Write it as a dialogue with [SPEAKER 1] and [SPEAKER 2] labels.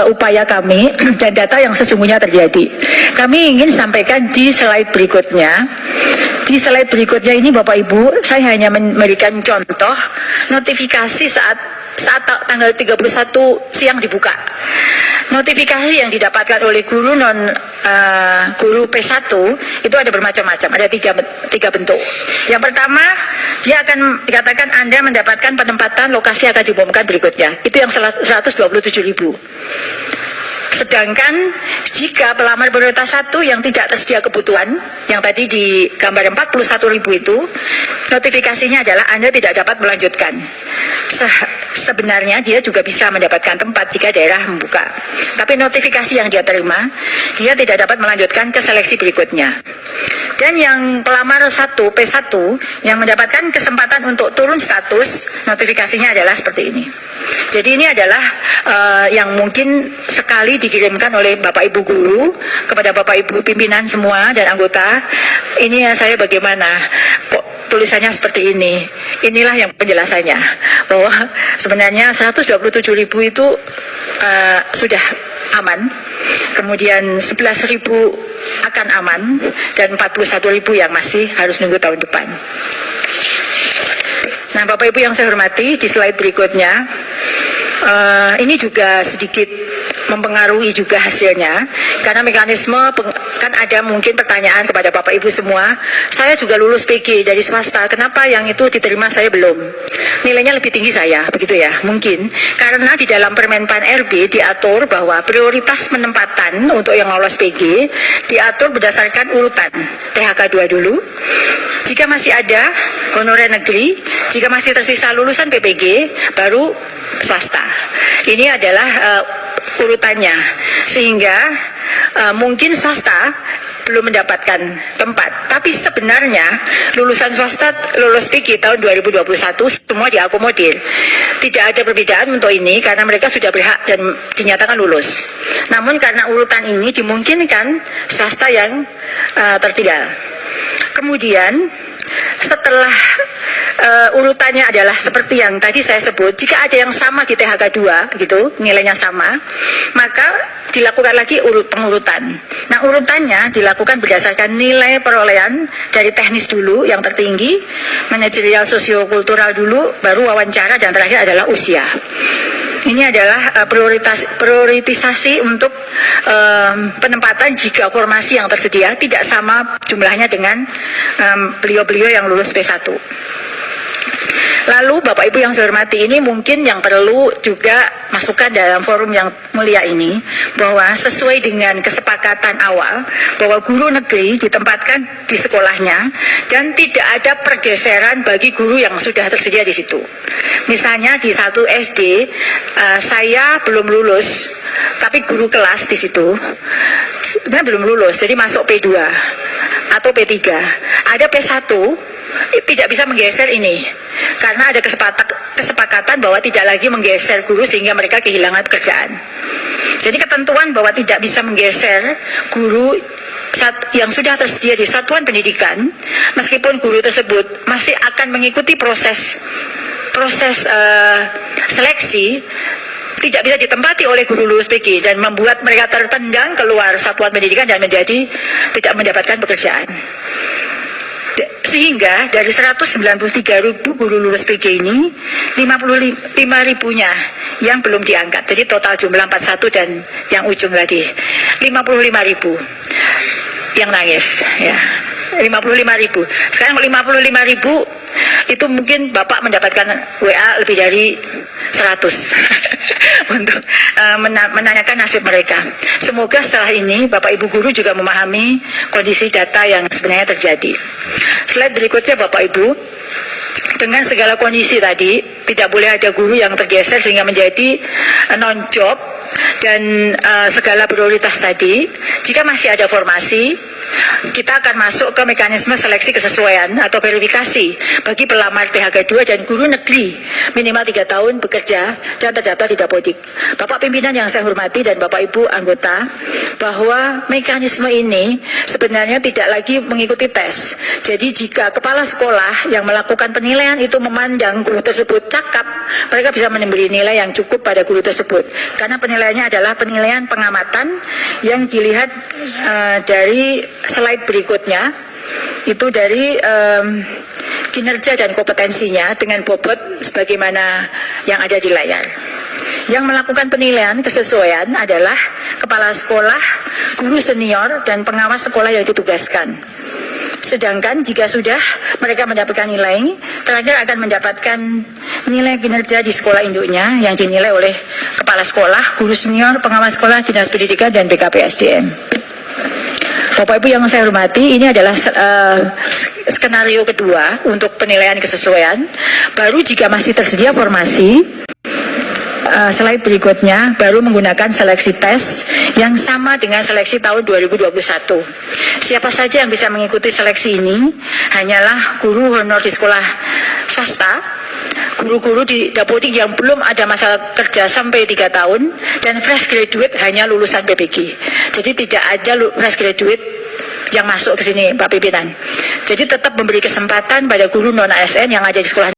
[SPEAKER 1] upaya kami dan data yang sesungguhnya terjadi. Kami ingin sampaikan di slide berikutnya. Di slide berikutnya ini Bapak Ibu, saya hanya memberikan contoh notifikasi saat tanggal 31 siang dibuka. Notifikasi yang didapatkan oleh guru guru P1 itu ada bermacam-macam, ada tiga bentuk. Yang pertama, dia akan dikatakan Anda mendapatkan penempatan lokasi akan diumumkan berikutnya. Itu yang 127.000. Sedangkan jika pelamar prioritas 1 yang tidak tersedia kebutuhan, yang tadi di gambar 41.000 itu, notifikasinya adalah Anda tidak dapat melanjutkan. Sebenarnya dia juga bisa mendapatkan tempat jika daerah membuka. Tapi notifikasi yang dia terima, dia tidak dapat melanjutkan ke seleksi berikutnya. Dan yang pelamar 1, P1, yang mendapatkan kesempatan untuk turun status, notifikasinya adalah seperti ini. Jadi ini adalah yang mungkin sekali dikirimkan oleh Bapak Ibu guru kepada Bapak Ibu pimpinan semua dan anggota. Ini saya bagaimana kok tulisannya seperti ini. Inilah yang penjelasannya, bahwa sebenarnya 127.000 itu sudah aman, kemudian 11.000 akan aman, dan 41.000 yang masih harus nunggu tahun depan. Nah, Bapak Ibu yang saya hormati, di slide berikutnya, ini juga sedikit mempengaruhi juga hasilnya, karena mekanisme kan ada mungkin pertanyaan kepada Bapak Ibu semua, saya juga lulus PG dari swasta, kenapa yang itu diterima saya belum? Nilainya lebih tinggi saya, begitu ya? Mungkin karena di dalam Permenpan RB diatur bahwa prioritas penempatan untuk yang lolos PG diatur berdasarkan urutan THK 2 dulu, jika masih ada honorer negeri, jika masih tersisa lulusan PPG, baru swasta. Ini adalah urutannya, sehingga mungkin swasta belum mendapatkan tempat, tapi sebenarnya lulusan swasta lulus PG tahun 2021 semua diakomodir. Tidak ada perbedaan untuk ini karena mereka sudah berhak dan dinyatakan lulus. Namun karena urutan ini dimungkinkan swasta yang tertinggal. Kemudian setelah urutannya adalah seperti yang tadi saya sebut, jika ada yang sama di THK 2 gitu, nilainya sama, maka dilakukan lagi pengurutan. Nah, urutannya dilakukan berdasarkan nilai perolehan dari teknis dulu yang tertinggi, manajerial sosiokultural dulu, baru wawancara, dan terakhir adalah usia. Ini adalah prioritisasi untuk penempatan jika formasi yang tersedia tidak sama jumlahnya dengan beliau-beliau yang lulus P1. Lalu Bapak Ibu yang saya hormati, ini mungkin yang perlu juga masukkan dalam forum yang mulia ini, bahwa sesuai dengan kesepakatan awal bahwa guru negeri ditempatkan di sekolahnya dan tidak ada pergeseran bagi guru yang sudah tersedia di situ. Misalnya di 1 SD saya belum lulus, tapi guru kelas di situ sebenarnya belum lulus, jadi masuk P2 atau P3. Ada P1 tidak bisa menggeser ini karena ada kesepakatan bahwa tidak lagi menggeser guru sehingga mereka kehilangan pekerjaan. Jadi ketentuan bahwa tidak bisa menggeser guru yang sudah tersedia di satuan pendidikan, meskipun guru tersebut masih akan mengikuti proses seleksi, tidak bisa ditempati oleh guru lulus PG dan membuat mereka tertendang keluar satuan pendidikan dan menjadi tidak mendapatkan pekerjaan. Sehingga dari 193.000 guru lulus PG ini, 55.000-nya yang belum diangkat. Jadi total jumlah 41 dan yang ujung tadi 55.000 yang nangis, ya. 55.000. Sekarang 55.000 itu mungkin Bapak mendapatkan WA lebih dari 100 untuk menanyakan nasib mereka. Semoga setelah ini Bapak Ibu guru juga memahami kondisi data yang sebenarnya terjadi. Slide berikutnya Bapak Ibu, dengan segala kondisi tadi, tidak boleh ada guru yang tergeser sehingga menjadi non-job dan segala prioritas tadi. Jika masih ada formasi, kita akan masuk ke mekanisme seleksi kesesuaian atau verifikasi bagi pelamar PHK 2 dan guru negeri minimal 3 tahun bekerja dan terdaftar di Dapodik. Bapak pimpinan yang saya hormati dan Bapak Ibu anggota, bahwa mekanisme ini sebenarnya tidak lagi mengikuti tes. Jadi jika kepala sekolah yang melakukan penilaian itu memandang guru tersebut cakap, mereka bisa memberi nilai yang cukup pada guru tersebut. Karena penilaiannya adalah penilaian pengamatan yang dilihat dari slide berikutnya, itu dari kinerja dan kompetensinya dengan bobot sebagaimana yang ada di layar. Yang melakukan penilaian kesesuaian adalah kepala sekolah, guru senior, dan pengawas sekolah yang ditugaskan. Sedangkan jika sudah mereka mendapatkan nilai, terakhir akan mendapatkan nilai kinerja di sekolah induknya yang dinilai oleh kepala sekolah, guru senior, pengawas sekolah, dinas pendidikan, dan BKPSDM. Bapak Ibu yang saya hormati, ini adalah skenario kedua untuk penilaian kesesuaian. Baru jika masih tersedia formasi, slide berikutnya baru menggunakan seleksi tes yang sama dengan seleksi tahun 2021. Siapa saja yang bisa mengikuti seleksi ini hanyalah guru honor di sekolah swasta, guru-guru di Dapodik yang belum ada masa kerja sampai 3 tahun, dan fresh graduate hanya lulusan PPG. Jadi tidak ada fresh graduate yang masuk ke sini, Pak Pimpinan. Jadi tetap memberi kesempatan pada guru non-ASN yang ada di sekolah